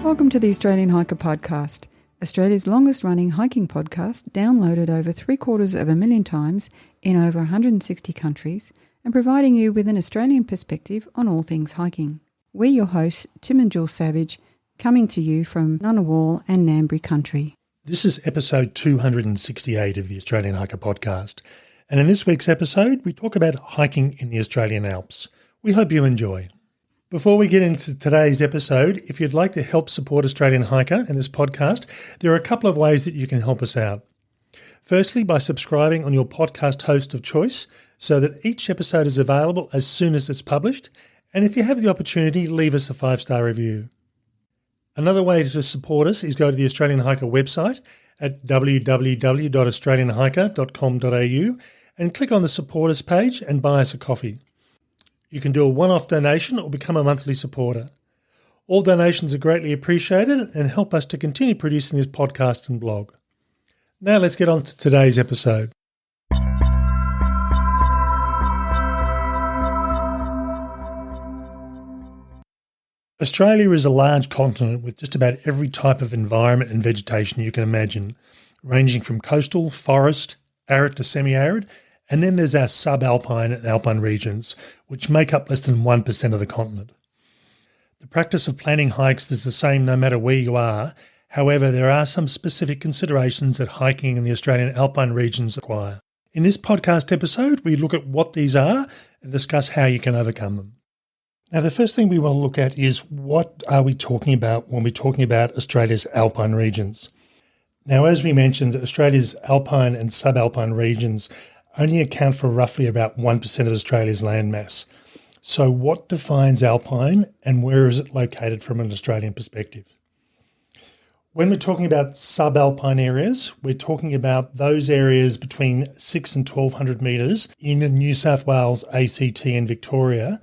Welcome to the Australian Hiker Podcast, Australia's longest-running hiking podcast, downloaded over 750,000 times in over 160 countries and providing you with an Australian perspective on all things hiking. We're your hosts, Tim and Jules Savage, coming to you from Ngunnawal and Ngambri country. This is episode 268 of the Australian Hiker Podcast, and in this week's episode, we talk about hiking in the Australian Alps. We hope you enjoy. Before we get into today's episode, if you'd like to help support Australian Hiker and this podcast, there are a couple of ways that you can help us out. Firstly, by subscribing on your podcast host of choice so that each episode is available as soon as it's published, and if you have the opportunity, leave us a 5-star review. Another way to support us is go to the Australian Hiker website at www.australianhiker.com.au and click on the Support Us page and buy us a coffee. You can do a one-off donation or become a monthly supporter. All donations are greatly appreciated and help us to continue producing this podcast and blog. Now let's get on to today's episode. Australia is a large continent with just about every type of environment and vegetation you can imagine, ranging from coastal, forest, arid to semi-arid, and then there's our sub-alpine and alpine regions, which make up less than 1% of the continent. The practice of planning hikes is the same no matter where you are. However, there are some specific considerations that hiking in the Australian alpine regions require. In this podcast episode, we look at what these are and discuss how you can overcome them. Now, the first thing we want to look at is what are we talking about when we're talking about Australia's alpine regions. Now, as we mentioned, Australia's alpine and subalpine regions only account for roughly about 1% of Australia's landmass. So what defines alpine and where is it located from an Australian perspective? When we're talking about subalpine areas, we're talking about those areas between 6 and 1,200 metres in New South Wales, ACT and Victoria,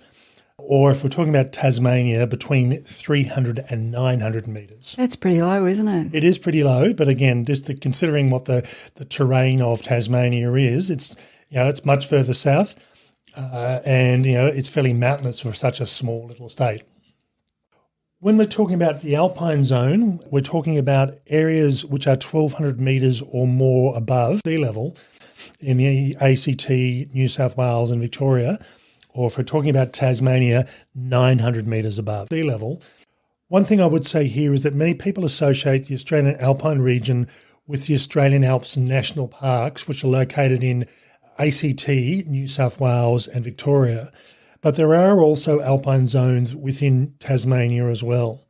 or if we're talking about Tasmania, between 300 and 900 metres. That's pretty low, isn't it? It is pretty low, but again, just considering what the terrain of Tasmania is, it's much further south, and it's fairly mountainous for such a small little state. When we're talking about the alpine zone, we're talking about areas which are 1,200 metres or more above sea level in the ACT, New South Wales and Victoria, or if we're talking about Tasmania, 900 metres above sea level. One thing I would say here is that many people associate the Australian Alpine region with the Australian Alps National Parks, which are located in ACT, New South Wales and Victoria. But there are also alpine zones within Tasmania as well.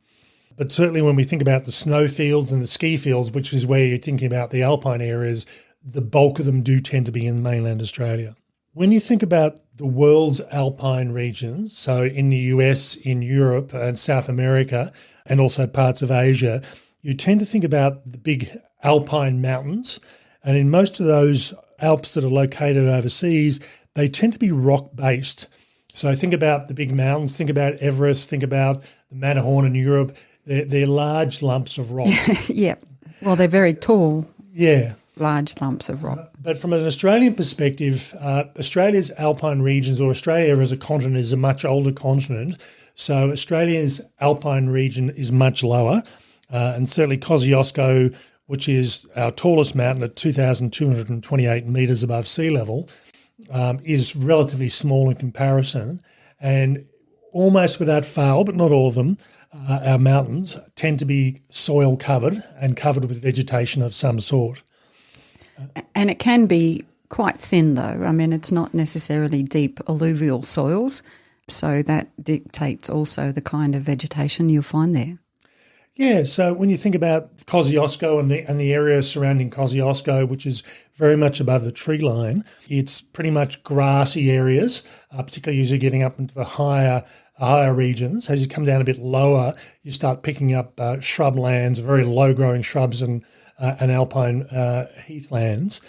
But certainly when we think about the snowfields and the ski fields, which is where you're thinking about the alpine areas, the bulk of them do tend to be in mainland Australia. When you think about the world's alpine regions, so in the US, in Europe and South America, and also parts of Asia, you tend to think about the big alpine mountains. And in most of those Alps that are located overseas, they tend to be rock-based. So think about the big mountains, think about Everest, think about the Matterhorn in Europe. They're large lumps of rock. Yeah. Well, they're very tall. Yeah. Large lumps of rock. But from an Australian perspective, Australia's alpine regions, or Australia as a continent, is a much older continent. So Australia's alpine region is much lower. And certainly Kosciuszko, which is our tallest mountain at 2,228 metres above sea level, is relatively small in comparison. And almost without fail, but not all of them, our mountains tend to be soil covered and covered with vegetation of some sort. And it can be quite thin, though. I mean, it's not necessarily deep alluvial soils, so that dictates also the kind of vegetation you'll find there. Yeah, so when you think about Kosciuszko and the area surrounding Kosciuszko, which is very much above the tree line, it's pretty much grassy areas, particularly as you're getting up into the higher regions. As you come down a bit lower, you start picking up shrublands, very low-growing shrubs and alpine heathlands.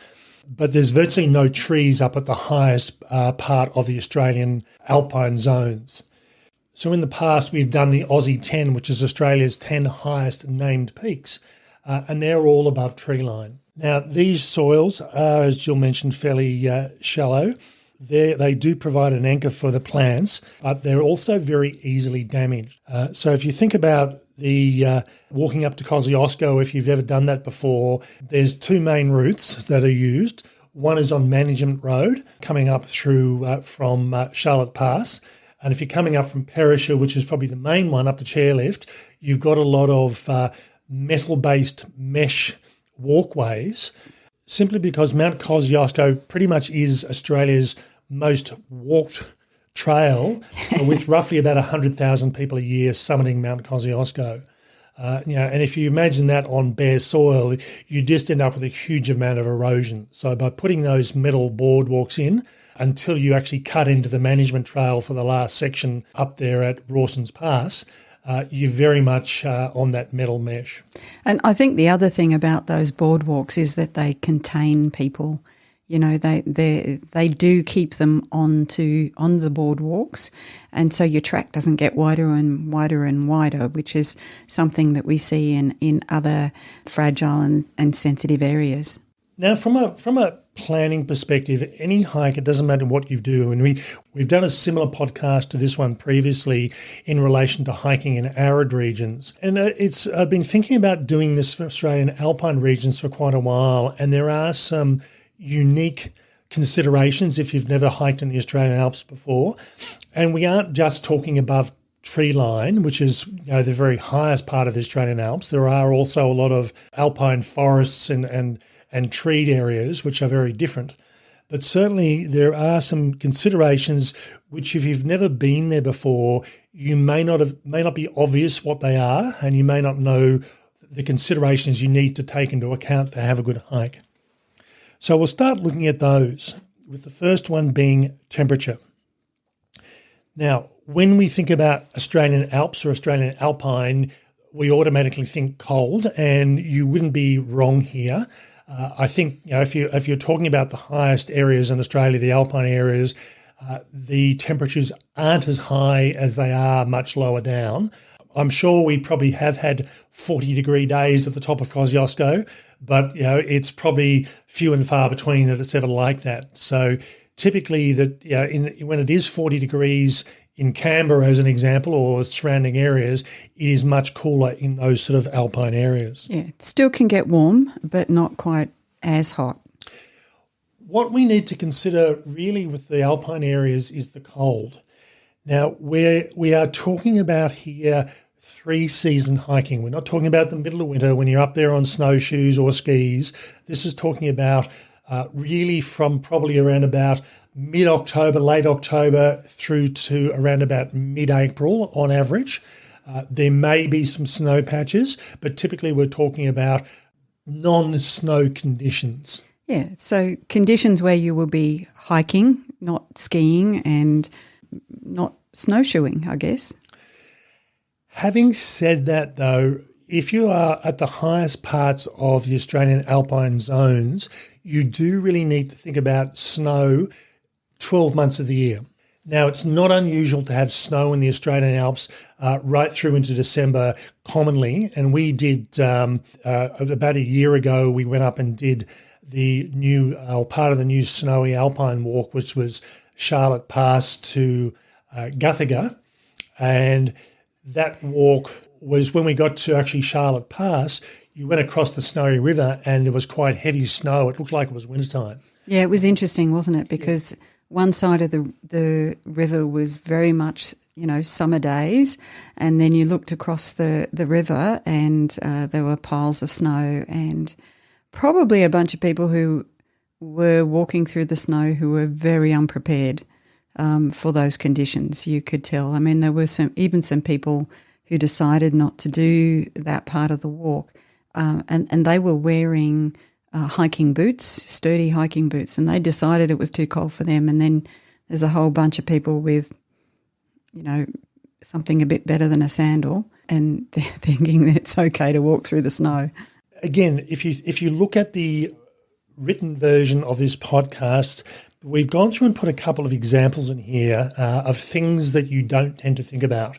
But there's virtually no trees up at the highest part of the Australian alpine zones. So in the past, we've done the Aussie 10, which is Australia's 10 highest named peaks, and they're all above tree line. Now, these soils are, as Jill mentioned, fairly shallow. They do provide an anchor for the plants, but they're also very easily damaged. So if you think about walking up to Kosciuszko, if you've ever done that before, there's two main routes that are used. One is on Management Road, coming up through from Charlotte Pass. And if you're coming up from Perisher, which is probably the main one, up the chairlift, you've got a lot of metal-based mesh walkways, simply because Mount Kosciuszko pretty much is Australia's most walked trail, with roughly about 100,000 people a year summiting Mount Kosciuszko. And if you imagine that on bare soil, you just end up with a huge amount of erosion. So by putting those metal boardwalks in until you actually cut into the management trail for the last section up there at Rawson's Pass, you're very much on that metal mesh. And I think the other thing about those boardwalks is that they contain people. You know, they do keep them on the boardwalks, and so your track doesn't get wider and wider and wider, which is something that we see in other fragile and sensitive areas. Now, from a planning perspective, any hike, it doesn't matter what you do, and we've done a similar podcast to this one previously in relation to hiking in arid regions. And I've been thinking about doing this for Australian Alpine regions for quite a while, and there are some unique considerations if you've never hiked in the Australian Alps before. And we aren't just talking above tree line, which is the very highest part of the Australian Alps. There are also a lot of alpine forests and treed areas which are very different. But certainly there are some considerations which, if you've never been there before, you may not be obvious what they are, and you may not know the considerations you need to take into account to have a good hike. So we'll start looking at those, with the first one being temperature. Now, when we think about Australian Alps or Australian Alpine, we automatically think cold, and you wouldn't be wrong here. I think if you're talking about the highest areas in Australia, the Alpine areas, the temperatures aren't as high as they are much lower down. I'm sure we probably have had 40-degree days at the top of Kosciuszko, but it's probably few and far between that it's ever like that. So typically, when it is 40 degrees in Canberra, as an example, or surrounding areas, it is much cooler in those sort of alpine areas. Yeah, it still can get warm, but not quite as hot. What we need to consider really with the alpine areas is the cold. Now, we are talking about here 3-season hiking. We're not talking about the middle of winter when you're up there on snowshoes or skis. This is talking about really from probably around about mid-October, late October through to around about mid-April on average. There may be some snow patches, but typically we're talking about non-snow conditions. Yeah, so conditions where you will be hiking, not skiing, and not snowshoeing, I guess. Having said that, though, if you are at the highest parts of the Australian Alpine zones, you do really need to think about snow 12 months of the year. Now, it's not unusual to have snow in the Australian Alps right through into December commonly, and we did about a year ago, we went up and did the new part of the new snowy Alpine walk, which was Charlotte Pass to Guthaga, and that walk was when we got to actually Charlotte Pass, you went across the Snowy River and there was quite heavy snow. It looked like it was wintertime. Yeah, it was interesting, wasn't it? Because one side of the river was very much, summer days, and then you looked across the river and there were piles of snow, and probably a bunch of people who were walking through the snow who were very unprepared for those conditions, you could tell. I mean, there were some people who decided not to do that part of the walk, and they were wearing hiking boots, sturdy hiking boots, and they decided it was too cold for them. And then there's a whole bunch of people with, something a bit better than a sandal, and they're thinking that it's okay to walk through the snow. Again, if you look at the written version of this podcast, we've gone through and put a couple of examples in here of things that you don't tend to think about.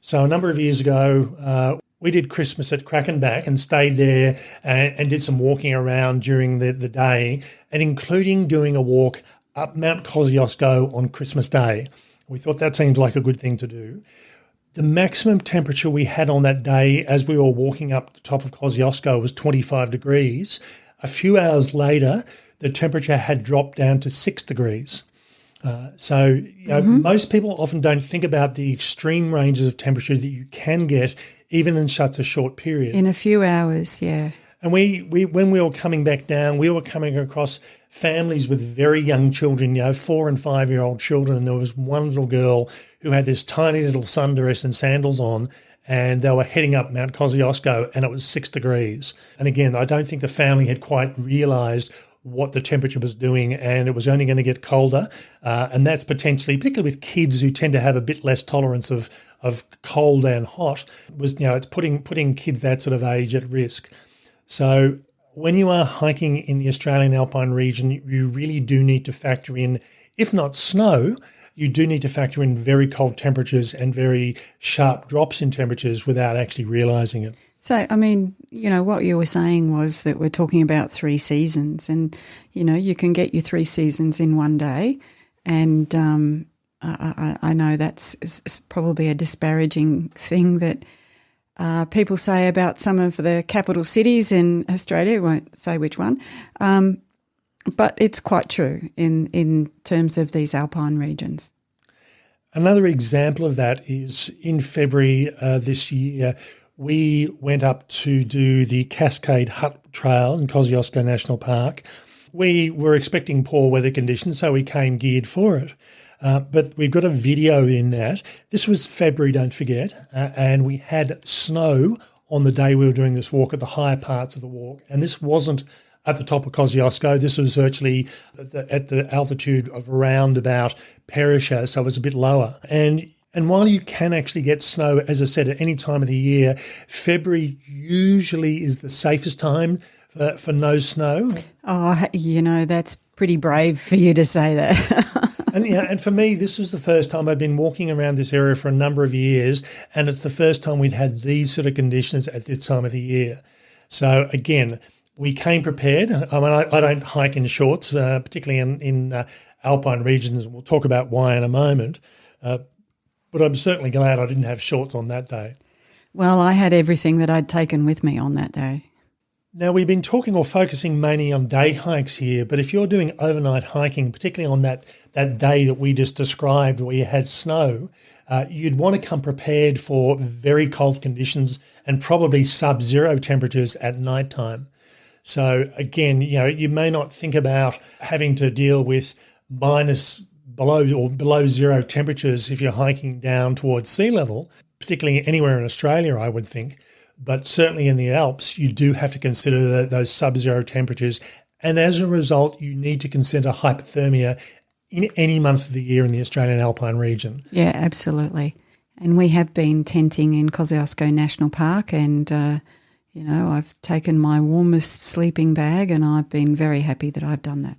So a number of years ago, we did Christmas at Krakenbach and stayed there and did some walking around during the day, and including doing a walk up Mount Kosciuszko on Christmas Day. We thought that seemed like a good thing to do. The maximum temperature we had on that day as we were walking up the top of Kosciuszko was 25 degrees. A few hours later, the temperature had dropped down to 6 degrees. So most people often don't think about the extreme ranges of temperature that you can get even in such a short period. In a few hours, yeah. And we when we were coming back down, we were coming across families with very young children, 4 and 5 year old children. And there was one little girl who had this tiny little sundress and sandals on, and they were heading up Mount Kosciuszko, and it was 6 degrees. And again, I don't think the family had quite realised what the temperature was doing, and it was only going to get colder. And that's potentially, particularly with kids who tend to have a bit less tolerance of cold and hot, it's putting kids that sort of age at risk. So when you are hiking in the Australian Alpine region, you really do need to factor in, if not snow, you do need to factor in very cold temperatures and very sharp drops in temperatures without actually realising it. So, I mean, what you were saying was that we're talking about 3 seasons, and, you can get your 3 seasons in one day. And I know that's probably a disparaging thing that people say about some of the capital cities in Australia. I won't say which one. But it's quite true in terms of these alpine regions. Another example of that is in February this year, we went up to do the Cascade Hut Trail in Kosciuszko National Park. We were expecting poor weather conditions, so we came geared for it. But we've got a video in that. This was February, don't forget, and we had snow on the day we were doing this walk at the higher parts of the walk. And this wasn't at the top of Kosciuszko. This was virtually at the altitude of around about Perisher, so it was a bit lower. And while you can actually get snow, as I said, at any time of the year, February usually is the safest time for no snow. Oh, that's pretty brave for you to say that. And for me, this was the first time I'd been walking around this area for a number of years, and it's the first time we'd had these sort of conditions at this time of the year. So again, we came prepared. I mean, I don't hike in shorts, particularly in alpine regions. We'll talk about why in a moment. But I'm certainly glad I didn't have shorts on that day. Well, I had everything that I'd taken with me on that day. Now, we've been talking or focusing mainly on day hikes here, but if you're doing overnight hiking, particularly on that day that we just described where you had snow, you'd want to come prepared for very cold conditions and probably sub-zero temperatures at night time. So again, you may not think about having to deal with below zero temperatures if you're hiking down towards sea level, particularly anywhere in Australia, I would think. But certainly in the Alps, you do have to consider those sub-zero temperatures. And as a result, you need to consider hypothermia in any month of the year in the Australian Alpine region. Yeah, absolutely. And we have been tenting in Kosciuszko National Park, and, I've taken my warmest sleeping bag, and I've been very happy that I've done that.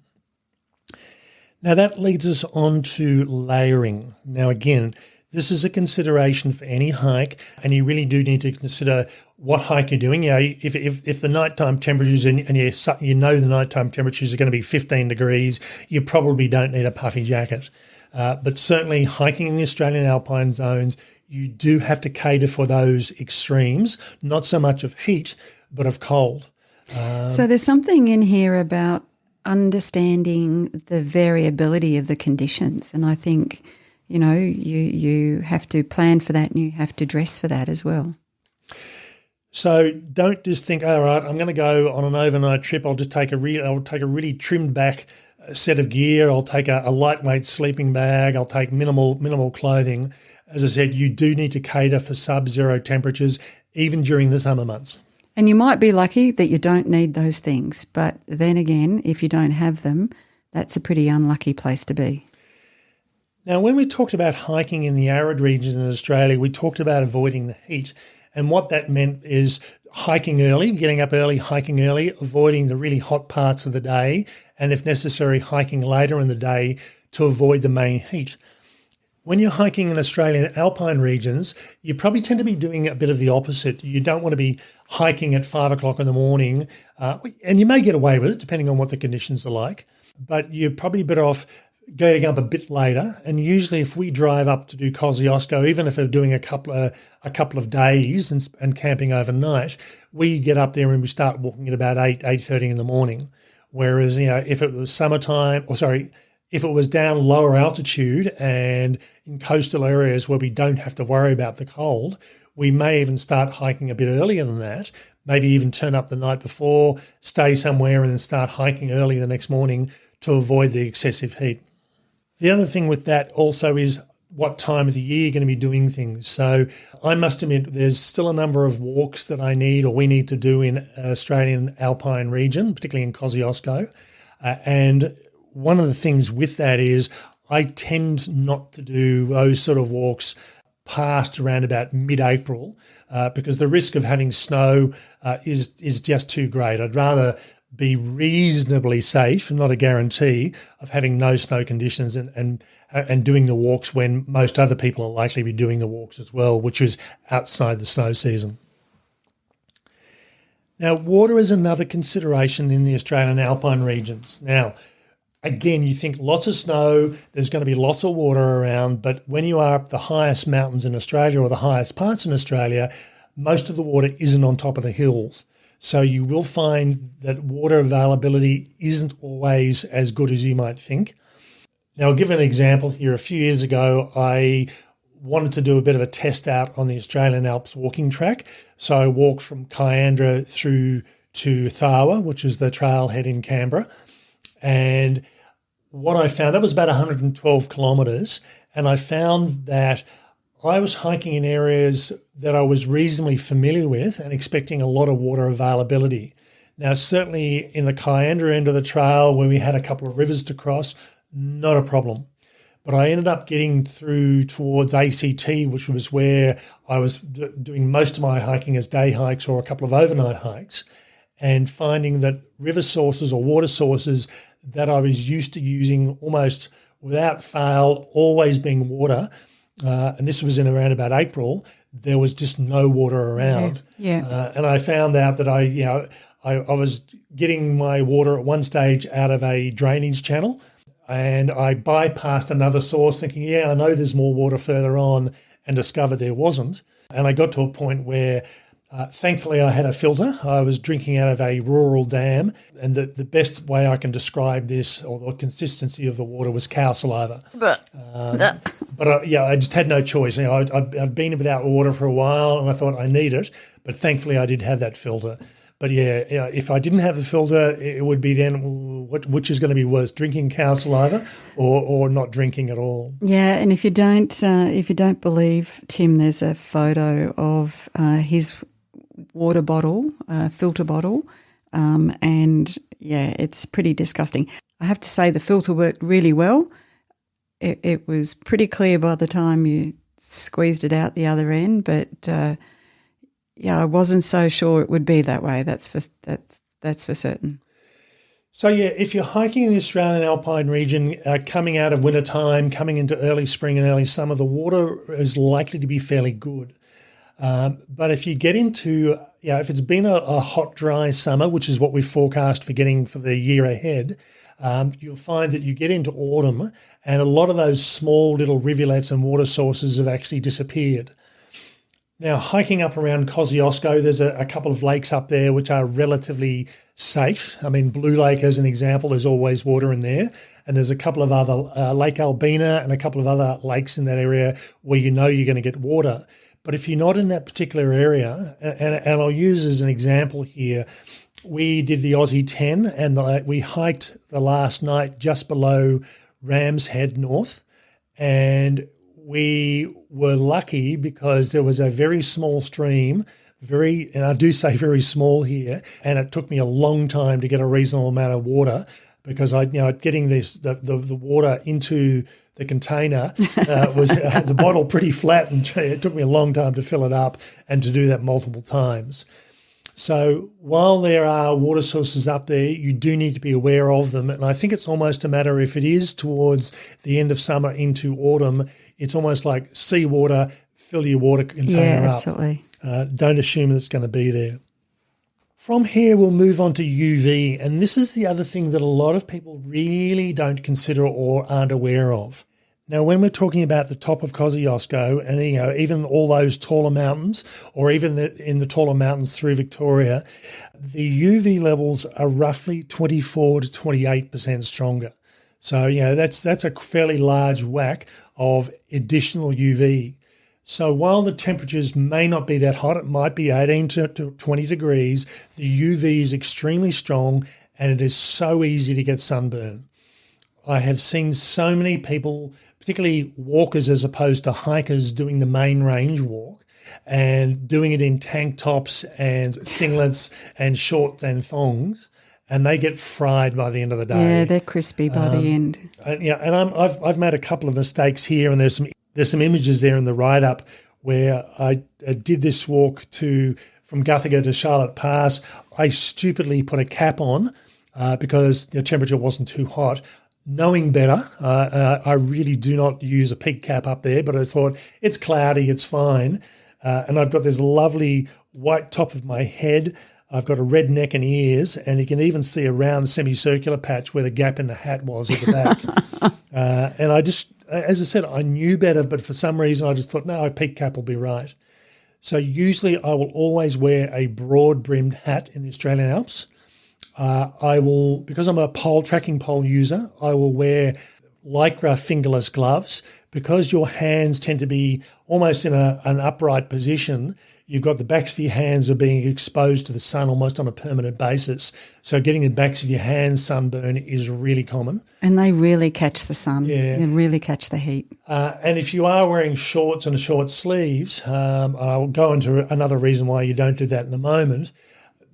Now, that leads us on to layering. Now, again, this is a consideration for any hike, and you really do need to consider what hike you're doing. If the nighttime temperatures, and the nighttime temperatures are going to be 15 degrees, you probably don't need a puffy jacket. But certainly hiking in the Australian Alpine zones, you do have to cater for those extremes, not so much of heat, but of cold. So there's something in here about understanding the variability of the conditions, and I think you have to plan for that, and you have to dress for that as well. So don't just think, all right, I'm going to go on an overnight trip. I'll take a really trimmed back set of gear. I'll take a lightweight sleeping bag. I'll take minimal clothing. As I said, you do need to cater for sub-zero temperatures, even during the summer months. And you might be lucky that you don't need those things, but then again, if you don't have them, that's a pretty unlucky place to be. Now, when we talked about hiking in the arid regions in Australia, we talked about avoiding the heat. And what that meant is hiking early, getting up early, hiking early, avoiding the really hot parts of the day, and if necessary, hiking later in the day to avoid the main heat. When you're hiking in Australian alpine regions, you probably tend to be doing a bit of the opposite. You don't want to be hiking at 5 o'clock in the morning, and you may get away with it depending on what the conditions are like, but you're probably better off getting up a bit later, and usually if we drive up to do Kosciuszko, even if we're doing a couple of days and camping overnight, we get up there and we start walking at about 8:30 in the morning. Whereas, if it was if it was down lower altitude and in coastal areas where we don't have to worry about the cold, we may even start hiking a bit earlier than that, maybe even turn up the night before, stay somewhere and then start hiking early the next morning to avoid the excessive heat. The other thing with that also is what time of the year you're going to be doing things. So I must admit there's still a number of walks that I need or we need to do in Australian Alpine region, particularly in Kosciuszko. And one of the things with that is I tend not to do those sort of walks past around about mid-April because the risk of having snow is just too great. I'd rather be reasonably safe, not a guarantee, of having no snow conditions and doing the walks when most other people are likely to be doing the walks as well, which is outside the snow season. Now, water is another consideration in the Australian Alpine regions. Now, again, you think lots of snow, there's going to be lots of water around, but when you are up the highest mountains in Australia or the highest parts in Australia, most of the water isn't on top of the hills. So you will find that water availability isn't always as good as you might think. Now, I'll give an example here. A few years ago, I wanted to do a bit of a test out on the Australian Alps walking track. So I walked from Kiandra through to Tharwa, which is the trailhead in Canberra. And what I found, that was about 112 kilometres, and I found that I was hiking in areas that I was reasonably familiar with and expecting a lot of water availability. Now, certainly in the Kiandra end of the trail where we had a couple of rivers to cross, not a problem. But I ended up getting through towards ACT, which was where I was doing most of my hiking as day hikes or a couple of overnight hikes, and finding that river sources or water sources that I was used to using almost without fail, always being water, and this was in around about April, there was just no water around. Yeah. And I found out that I was getting my water at one stage out of a drainage channel, and I bypassed another source thinking, I know there's more water further on, and discovered there wasn't. And I got to a point where thankfully I had a filter. I was drinking out of a rural dam, and the best way I can describe this, or the consistency of the water, was cow saliva. But I just had no choice. I'd been without water for a while, and I thought I need it, but thankfully I did have that filter. But if I didn't have the filter, it would be then which is going to be worse, drinking cow saliva or not drinking at all. Yeah, and if you don't believe Tim, there's a photo of his water bottle, filter bottle, and it's pretty disgusting. I have to say the filter worked really well. It was pretty clear by the time you squeezed it out the other end, but I wasn't so sure it would be that way. That's for certain. So if you're hiking in the Australian Alpine region, coming out of winter time, coming into early spring and early summer, the water is likely to be fairly good. But if you get into, if it's been a hot, dry summer, which is what we've forecast for the year ahead, you'll find that you get into autumn and a lot of those small little rivulets and water sources have actually disappeared. Now, hiking up around Kosciuszko, there's a couple of lakes up there which are relatively safe. I mean, Blue Lake, as an example, there's always water in there. And there's a couple of other, Lake Albina and a couple of other lakes in that area where you're going to get water. But if you're not in that particular area, and I'll use as an example here, we did the Aussie 10 and we hiked the last night just below Ram's Head North, and we were lucky because there was a very small stream, and I do say very small here, and it took me a long time to get a reasonable amount of water because getting the water into the container was the bottle pretty flat, and it took me a long time to fill it up and to do that multiple times. So while there are water sources up there, you do need to be aware of them. And I think it's almost a matter, if it is towards the end of summer into autumn, it's almost like seawater, fill your water container up. Yeah, absolutely. Don't assume it's going to be there. From here, we'll move on to UV, and this is the other thing that a lot of people really don't consider or aren't aware of. Now, when we're talking about the top of Kosciuszko and even all those taller mountains, or even in the taller mountains through Victoria, the UV levels are roughly 24 to 28% stronger. So, that's a fairly large whack of additional UV. So while the temperatures may not be that hot, it might be 18 to 20 degrees, the UV is extremely strong and it is so easy to get sunburn. I have seen so many people, particularly walkers as opposed to hikers, doing the main range walk and doing it in tank tops and singlets and shorts and thongs, and they get fried by the end of the day. Yeah, they're crispy by the end. I've made a couple of mistakes here, and there's some images there in the write-up where I did this walk from Guthiga to Charlotte Pass. I stupidly put a cap on because the temperature wasn't too hot. Knowing better, I really do not use a peak cap up there, but I thought it's cloudy, it's fine. And I've got this lovely white top of my head. I've got a red neck and ears, and you can even see a round semicircular patch where the gap in the hat was at the back. And I just, as I said, I knew better, but for some reason I just thought, no, a peak cap will be right. So usually I will always wear a broad-brimmed hat in the Australian Alps. I will, because I'm a tracking pole user, I will wear Lycra fingerless gloves. Because your hands tend to be almost in an upright position, you've got the backs of your hands are being exposed to the sun almost on a permanent basis. So getting the backs of your hands sunburn is really common. And they really catch the sun. Yeah. They really catch the heat. And if you are wearing shorts and short sleeves, I'll go into another reason why you don't do that in a moment.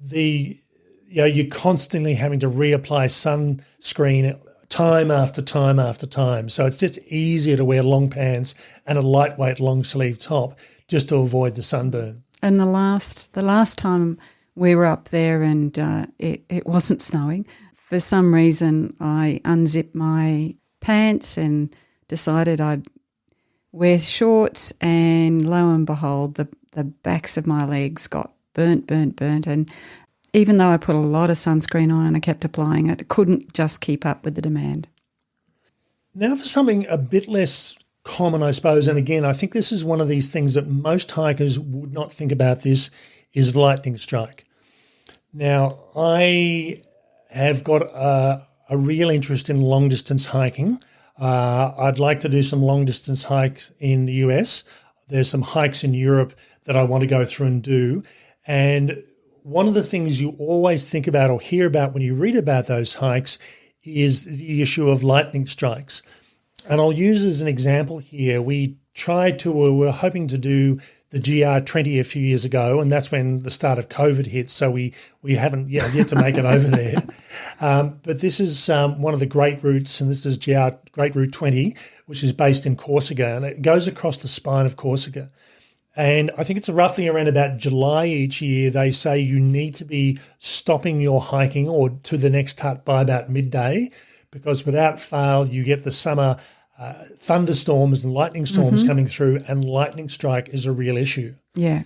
You're constantly having to reapply sunscreen time after time after time. So it's just easier to wear long pants and a lightweight long sleeve top just to avoid the sunburn. And the last time we were up there and it wasn't snowing, for some reason I unzipped my pants and decided I'd wear shorts, and lo and behold, the backs of my legs got burnt. And even though I put a lot of sunscreen on and I kept applying it, I couldn't just keep up with the demand. Now for something a bit less common, I suppose, and again, I think this is one of these things that most hikers would not think about, this is lightning strike. Now, I have got a real interest in long-distance hiking. I'd like to do some long-distance hikes in the US. There's some hikes in Europe that I want to go through and do. And one of the things you always think about or hear about when you read about those hikes is the issue of lightning strikes. And I'll use as an example here, we were hoping to do the GR20 a few years ago, and that's when the start of COVID hit, so we haven't yet to make it over there. But this is one of the great routes, and this is Great Route 20, which is based in Corsica, and it goes across the spine of Corsica. And I think it's roughly around about July each year, they say you need to be stopping your hiking or to the next hut by about midday, because without fail you get the summer thunderstorms and lightning storms coming through, and lightning strike is a real issue. Yeah.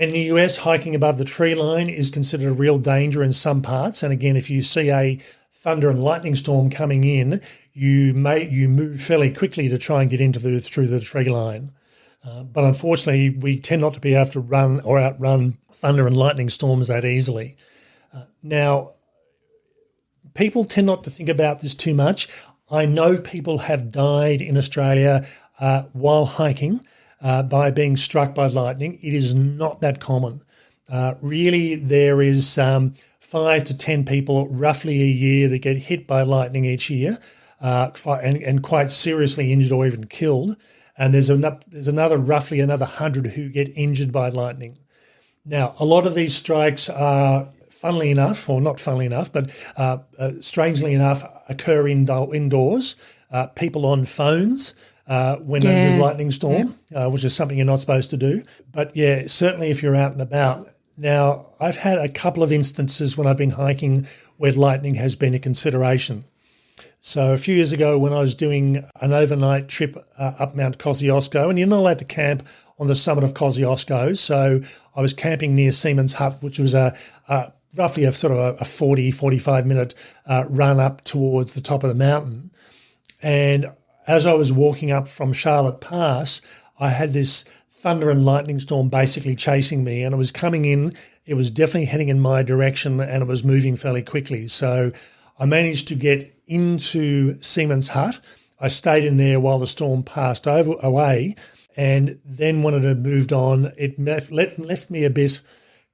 In the US, hiking above the tree line is considered a real danger in some parts. And again, if you see a thunder and lightning storm coming in, you move fairly quickly to try and get through the tree line. But unfortunately, we tend not to be able to run or outrun thunder and lightning storms that easily. Now, people tend not to think about this too much. I know people have died in Australia while hiking by being struck by lightning. It is not that common. Really, there is 5 to 10 people roughly a year that get hit by lightning each year and quite seriously injured or even killed. And there's roughly another 100 who get injured by lightning. Now, a lot of these strikes are, funnily enough, or not funnily enough, but strangely enough, occur indoors. People on phones when there's a lightning storm, which is something you're not supposed to do. But yeah, certainly if you're out and about. Now, I've had a couple of instances when I've been hiking where lightning has been a consideration. So a few years ago when I was doing an overnight trip up Mount Kosciuszko, and you're not allowed to camp on the summit of Kosciuszko, so I was camping near Seaman's Hut, which was a roughly a sort of a 40, 45-minute run up towards the top of the mountain. And as I was walking up from Charlotte Pass, I had this thunder and lightning storm basically chasing me, and it was coming in. It was definitely heading in my direction, and it was moving fairly quickly. So I managed to get into Seaman's Hut. I stayed in there while the storm passed away, and then when it had moved on, it left me a bit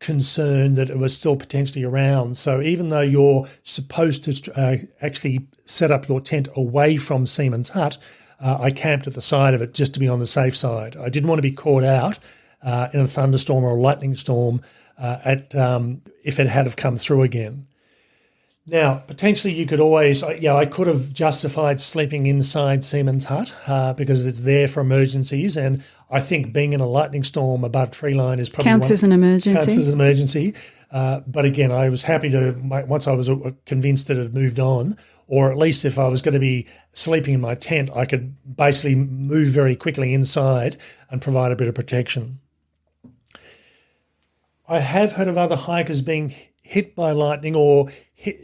concerned that it was still potentially around. So even though you're supposed to actually set up your tent away from Seaman's Hut, I camped at the side of it just to be on the safe side. I didn't want to be caught out in a thunderstorm or a lightning storm if it had have come through again. Now, potentially you could always, I could have justified sleeping inside Seaman's Hut because it's there for emergencies, and I think being in a lightning storm above tree line is probably counts as an emergency. Counts as an emergency. But again, I was happy to, once I was convinced that it had moved on, or at least if I was going to be sleeping in my tent, I could basically move very quickly inside and provide a bit of protection. I have heard of other hikers being hit by lightning or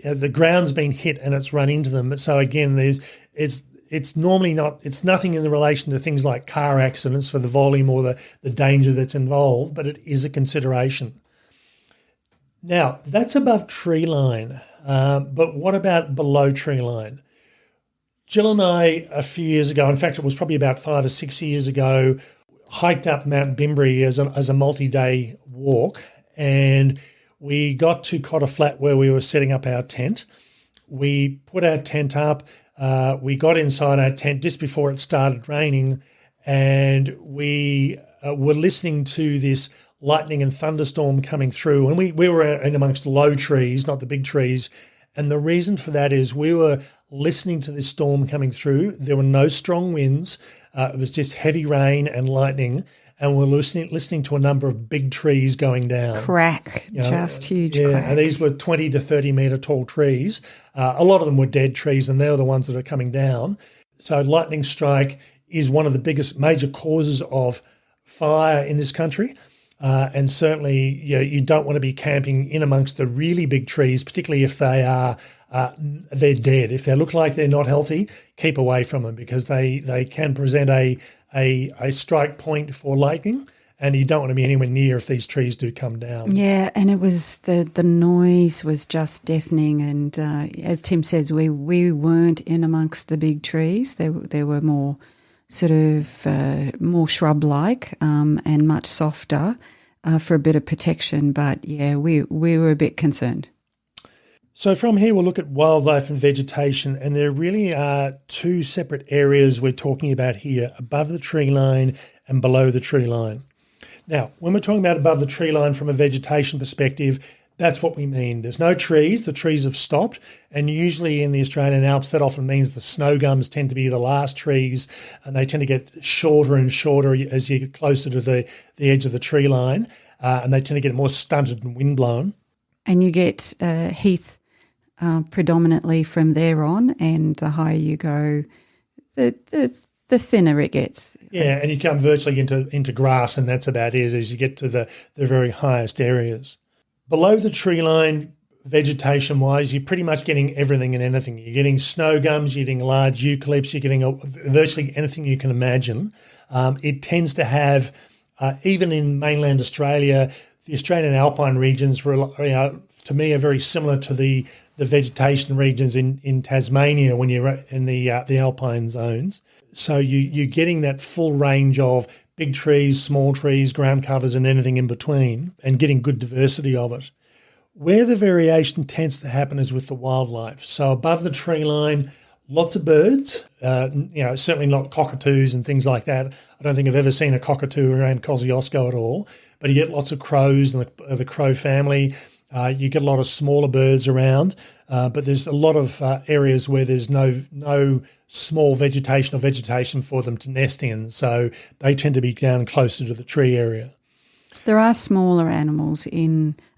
the ground's been hit and it's run into them. So again, it's normally not, it's nothing in the relation to things like car accidents for the volume or the danger that's involved, but it is a consideration. Now, that's above tree line, but what about below tree line? Jill and I, a few years ago, in fact, it was probably about 5 or 6 years ago, hiked up Mount Bimbri as a multi-day walk, and we got to Cotter Flat where we were setting up our tent. We put our tent up. We got inside our tent just before it started raining, and we were listening to this lightning and thunderstorm coming through. And we were in amongst low trees, not the big trees. And the reason for that is we were listening to this storm coming through. There were no strong winds. It was just heavy rain and lightning. And we're listening to a number of big trees going down. Crack, just huge cracks. And these were 20 to 30 metre tall trees. A lot of them were dead trees, and they're the ones that are coming down. So lightning strike is one of the biggest major causes of fire in this country. And certainly you don't want to be camping in amongst the really big trees, particularly if they're dead. If they look like they're not healthy, keep away from them because they can present a strike point for lightning, and you don't want to be anywhere near if these trees do come down. Yeah, and it was the noise was just deafening, and as Tim says, we weren't in amongst the big trees. They were more sort of more shrub-like and much softer for a bit of protection. But yeah, we were a bit concerned. So from here we'll look at wildlife and vegetation, and there really are two separate areas we're talking about here, above the tree line and below the tree line. Now, when we're talking about above the tree line from a vegetation perspective, that's what we mean. There's no trees, the trees have stopped, and usually in the Australian Alps that often means the snow gums tend to be the last trees, and they tend to get shorter and shorter as you get closer to the edge of the tree line, and they tend to get more stunted and windblown. And you get heath predominantly from there on, and the higher you go, the thinner it gets. Yeah, and you come virtually into grass, and that's about it as you get to the very highest areas. Below the tree line, vegetation-wise, you're pretty much getting everything and anything. You're getting snow gums, you're getting large eucalypts, you're getting virtually anything you can imagine. It tends to have, even in mainland Australia, the Australian Alpine regions, to me, are very similar to the vegetation regions in Tasmania when you're in the Alpine zones. So you're getting that full range of big trees, small trees, ground covers and anything in between, and getting good diversity of it. Where the variation tends to happen is with the wildlife. So above the tree line, lots of birds, certainly not cockatoos and things like that. I don't think I've ever seen a cockatoo around Kosciuszko at all, but you get lots of crows and the crow family. You get a lot of smaller birds around, but there's a lot of areas where there's no small vegetation or vegetation for them to nest in, so they tend to be down closer to the tree area. There are smaller animals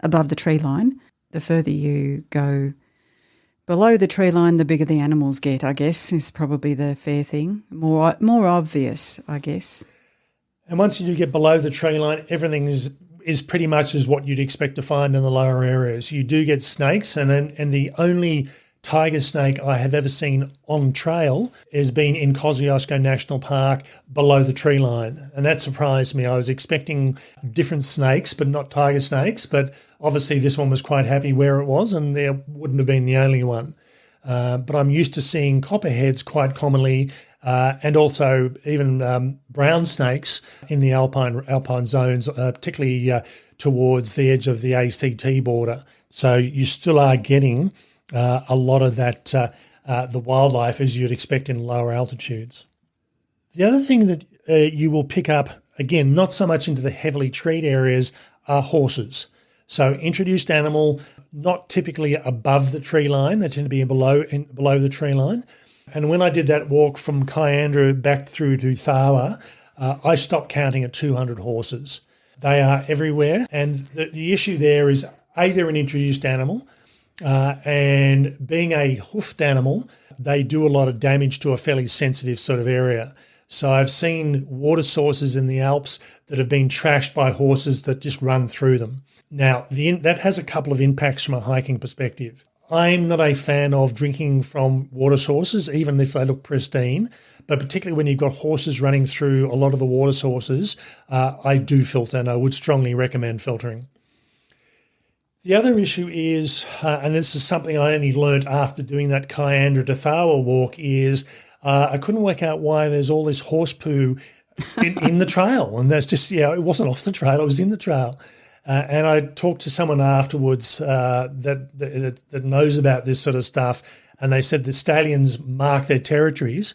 above the tree line. The further you go below the tree line, the bigger the animals get, I guess, is probably the fair thing. More obvious, I guess. And once you do get below the tree line, everything is is pretty much as what you'd expect to find in the lower areas. You do get snakes, and the only tiger snake I have ever seen on trail has been in Kosciuszko National Park below the tree line, and that surprised me. I was expecting different snakes, but not tiger snakes, but obviously this one was quite happy where it was, and there wouldn't have been the only one. But I'm used to seeing copperheads quite commonly, and also even brown snakes in the alpine zones, particularly towards the edge of the ACT border. So you still are getting a lot of that, the wildlife as you'd expect in lower altitudes. The other thing that you will pick up, again, not so much into the heavily treed areas, are horses. So introduced animal, not typically above the tree line. They tend to be below the tree line. And when I did that walk from Kyandra back through to Tharwa, I stopped counting at 200 horses. They are everywhere. And the issue there is, A, they're an introduced animal, and being a hoofed animal, they do a lot of damage to a fairly sensitive sort of area. So I've seen water sources in the Alps that have been trashed by horses that just run through them. Now, that has a couple of impacts from a hiking perspective. I'm not a fan of drinking from water sources, even if they look pristine, but particularly when you've got horses running through a lot of the water sources, I do filter, and I would strongly recommend filtering. The other issue is, and this is something I only learnt after doing that Kyandra to Tharwa walk, is I couldn't work out why there's all this horse poo in the trail. And that's just, it wasn't off the trail, it was in the trail. And I talked to someone afterwards that knows about this sort of stuff, and they said the stallions mark their territories,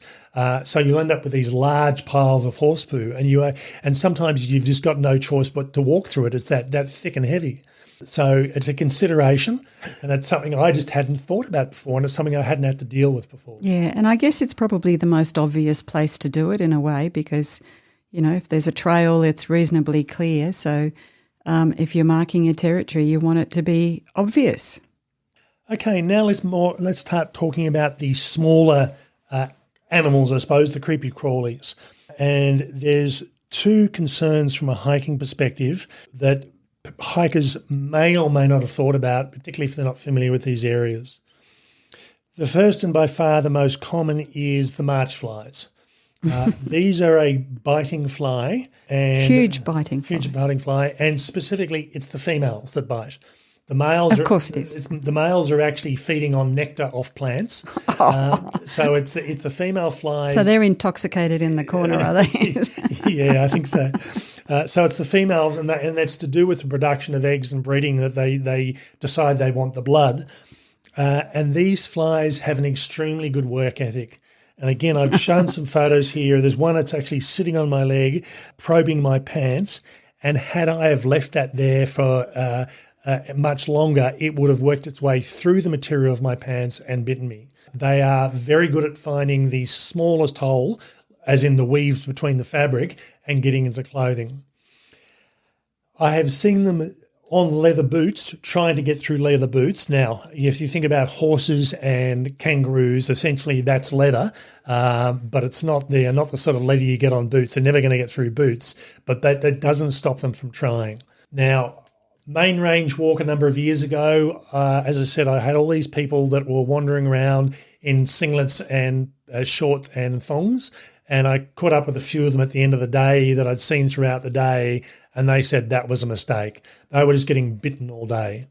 so you'll end up with these large piles of horse poo, and sometimes you've just got no choice but to walk through it. It's that thick and heavy. So it's a consideration, and it's something I just hadn't thought about before, and it's something I hadn't had to deal with before. Yeah, and I guess it's probably the most obvious place to do it in a way, because, if there's a trail, it's reasonably clear. So if you're marking your territory, you want it to be obvious. Okay, now let's start talking about the smaller animals, I suppose, the creepy crawlies. And there's two concerns from a hiking perspective that hikers may or may not have thought about, particularly if they're not familiar with these areas. The first and by far the most common is the march flies. These are a biting fly. Huge biting fly, and specifically it's the females that bite. The males, of course, it is. The males are actually feeding on nectar off plants. So it's the female flies. So they're intoxicated in the corner, are they? Yeah, I think so. So it's the females, and that's to do with the production of eggs and breeding, that they decide they want the blood. And these flies have an extremely good work ethic. And again, I've shown some photos here. There's one that's actually sitting on my leg, probing my pants. And had I have left that there for much longer, it would have worked its way through the material of my pants and bitten me. They are very good at finding the smallest hole, as in the weaves between the fabric, and getting into clothing. I have seen them on leather boots, trying to get through leather boots. Now, if you think about horses and kangaroos, essentially that's leather, but it's not the sort of leather you get on boots. They're never going to get through boots, but that doesn't stop them from trying. Now, main range walk a number of years ago, as I said, I had all these people that were wandering around in singlets and shorts and thongs, and I caught up with a few of them at the end of the day that I'd seen throughout the day, and they said that was a mistake. They were just getting bitten all day.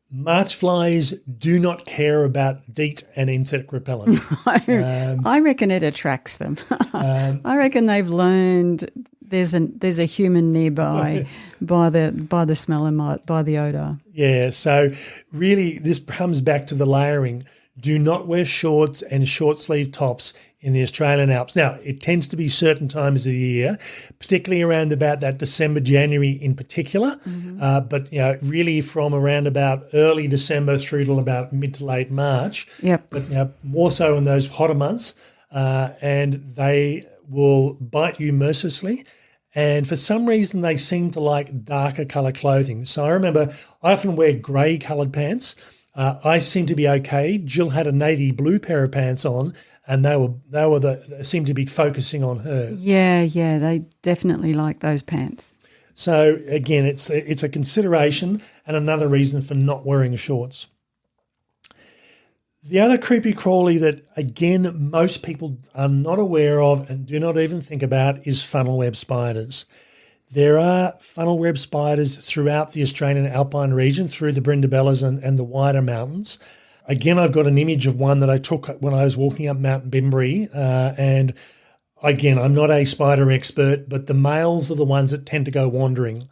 March flies do not care about DEET and insect repellent. I reckon it attracts them. I reckon they've learned there's a human nearby by the smell and by the odour. Yeah, so really this comes back to the layering. Do not wear shorts and short sleeve tops in the Australian Alps. Now, it tends to be certain times of the year, particularly around about that December, January in particular, but really from around about early December through to about mid to late March. Yep. But more so in those hotter months, and they will bite you mercilessly. And for some reason, they seem to like darker colour clothing. So I remember I often wear grey coloured pants. I seem to be okay. Jill had a navy blue pair of pants on, and they seemed to be focusing on her. Yeah, they definitely like those pants. So again, it's a consideration and another reason for not wearing shorts. The other creepy crawly that, again, most people are not aware of and do not even think about is funnel web spiders. There are funnel web spiders throughout the Australian Alpine region, through the Brindabellas and the wider mountains. Again, I've got an image of one that I took when I was walking up Mount Bimbri, and again, I'm not a spider expert, but the males are the ones that tend to go wandering.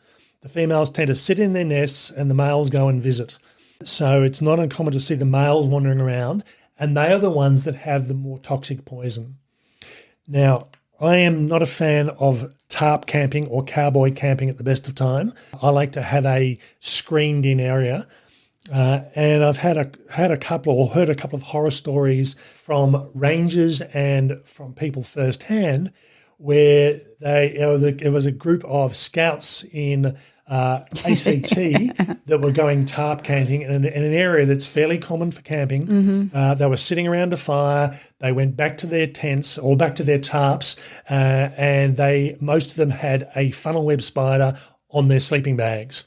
The females tend to sit in their nests and the males go and visit. So it's not uncommon to see the males wandering around, and they are the ones that have the more toxic poison. Now, I am not a fan of tarp camping or cowboy camping at the best of time. I like to have a screened-in area, and I've heard a couple of horror stories from rangers and from people firsthand where it was a group of scouts in ACT that were going tarp camping in an area that's fairly common for camping. Mm-hmm. They were sitting around a fire. They went back to their tents or back to their tarps, and most of them had a funnel web spider on their sleeping bags.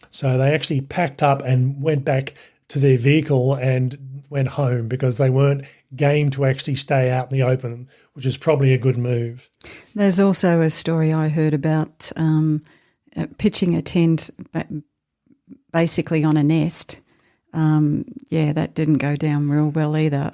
So they actually packed up and went back to their vehicle and went home because they weren't game to actually stay out in the open, which is probably a good move. There's also a story I heard about pitching a tent basically on a nest. That didn't go down real well either.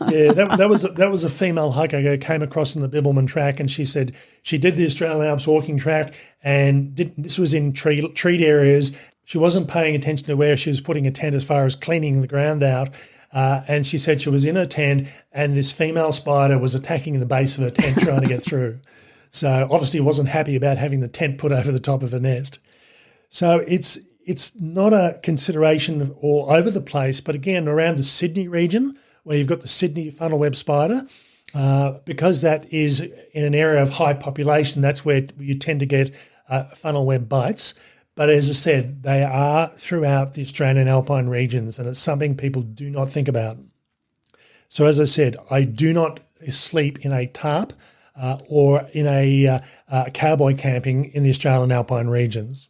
Yeah, that was a female hiker who came across on the Bibbulmun track, and she said she did the Australian Alps walking track, and this was in treed areas. She wasn't paying attention to where she was putting a tent as far as cleaning the ground out, and she said she was in her tent, and this female spider was attacking the base of her tent trying to get through. So obviously wasn't happy about having the tent put over the top of a nest. So it's not a consideration all over the place, but again, around the Sydney region, where you've got the Sydney funnel web spider, because that is in an area of high population, that's where you tend to get funnel web bites. But as I said, they are throughout the Australian Alpine regions, and it's something people do not think about. So as I said, I do not sleep in a tarp or in a cowboy camping in the Australian Alpine regions.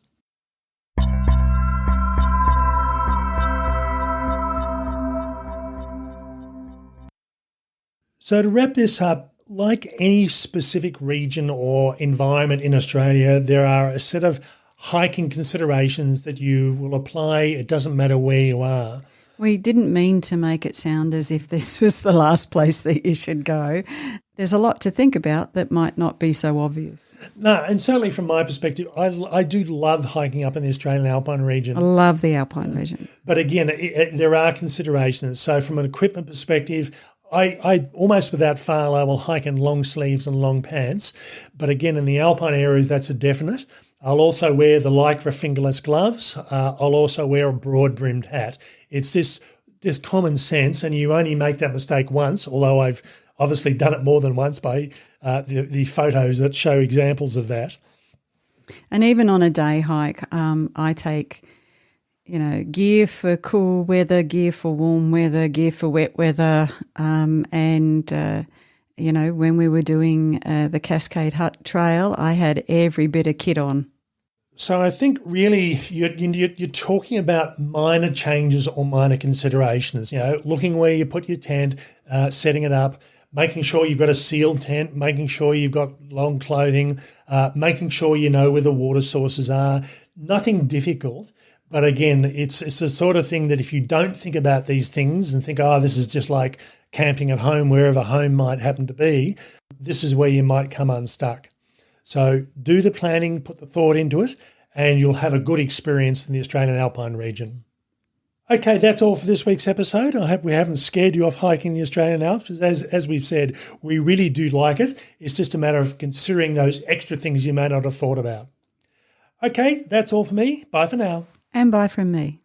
So to wrap this up, like any specific region or environment in Australia, there are a set of hiking considerations that you will apply. It doesn't matter where you are. We didn't mean to make it sound as if this was the last place that you should go. There's a lot to think about that might not be so obvious. No, and certainly from my perspective, I do love hiking up in the Australian Alpine region. I love the Alpine region. But again, there are considerations. So from an equipment perspective, I almost without fail, I will hike in long sleeves and long pants. But again, in the Alpine areas, that's a definite. I'll also wear the Lycra fingerless gloves. I'll also wear a broad-brimmed hat. It's this common sense, and you only make that mistake once, although I've obviously done it more than once by the photos that show examples of that. And even on a day hike, I take, gear for cool weather, gear for warm weather, gear for wet weather, when we were doing the Cascade Hut Trail, I had every bit of kit on. So I think really you're talking about minor changes or minor considerations, looking where you put your tent, setting it up, making sure you've got a sealed tent, making sure you've got long clothing, making sure you know where the water sources are. Nothing difficult. But again, it's the sort of thing that if you don't think about these things and think, this is just like camping at home, wherever home might happen to be, this is where you might come unstuck. So do the planning, put the thought into it, and you'll have a good experience in the Australian Alpine region. Okay, that's all for this week's episode. I hope we haven't scared you off hiking the Australian Alps. As we've said, we really do like it. It's just a matter of considering those extra things you may not have thought about. Okay, that's all for me. Bye for now. And bye from me.